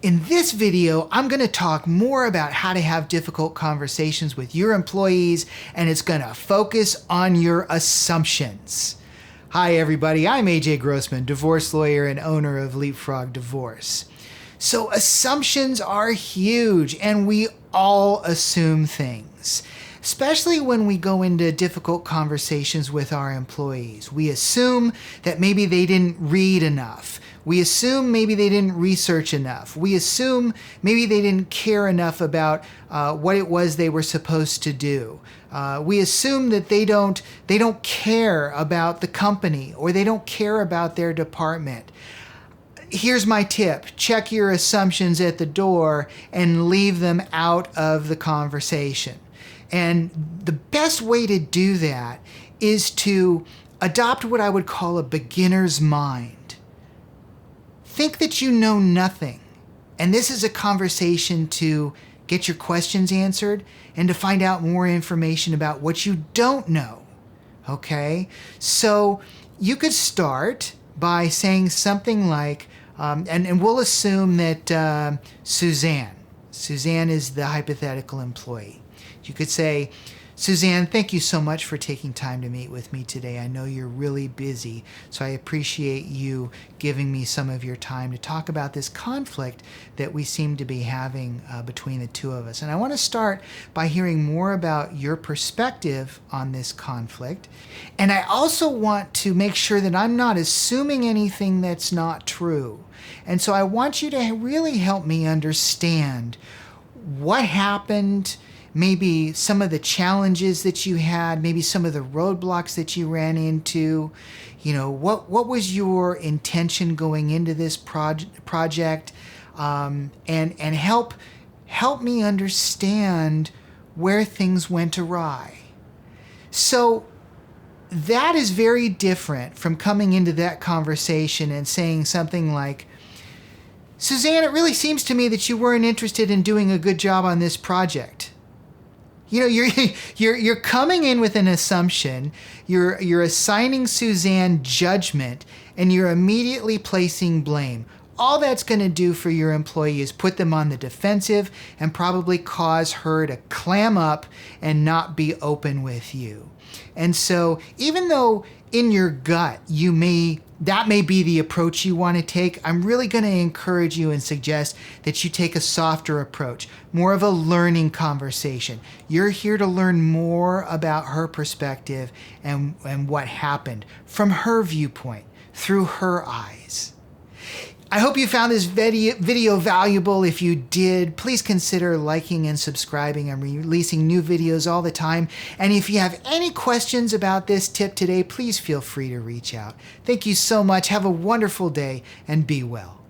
In this video, I'm going to talk more about how to have difficult conversations with your employees, and it's going to focus on your assumptions. Hi everybody, I'm AJ Grossman, divorce lawyer and owner of Leapfrog Divorce. So assumptions are huge, and we all assume things, especially when we go into difficult conversations with our employees. We assume that maybe they didn't read enough. We assume maybe they didn't research enough. We assume maybe they didn't care enough about what it was they were supposed to do. We assume that they don't care about the company, or they don't care about their department. Here's my tip: check your assumptions at the door and leave them out of the conversation. And the best way to do that is to adopt what I would call a beginner's mind. Think that you know nothing, and this is a conversation to get your questions answered and to find out more information about what you don't know, okay? So you could start by saying something like, and we'll assume that Suzanne is the hypothetical employee. You could say, Suzanne, thank you so much for taking time to meet with me today. I know you're really busy, so I appreciate you giving me some of your time to talk about this conflict that we seem to be having between the two of us. And I want to start by hearing more about your perspective on this conflict. And I also want to make sure that I'm not assuming anything that's not true. And so I want you to really help me understand what happened, maybe some of the challenges that you had, maybe some of the roadblocks that you ran into. You know, what was your intention going into this project, and help me understand where things went awry. So that is very different from coming into that conversation and saying something like, Suzanne, it really seems to me that you weren't interested in doing a good job on this project. You know, you're coming in with an assumption, you're assigning Suzanne judgment, and you're immediately placing blame. All that's going to do for your employee is put them on the defensive and probably cause her to clam up and not be open with you. And so even though in your gut that may be the approach you want to take, I'm really going to encourage you and suggest that you take a softer approach, more of a learning conversation. You're here to learn more about her perspective and what happened from her viewpoint, through her eyes. I hope you found this video valuable. If you did, please consider liking and subscribing. I'm releasing new videos all the time. And if you have any questions about this tip today, please feel free to reach out. Thank you so much. Have a wonderful day and be well.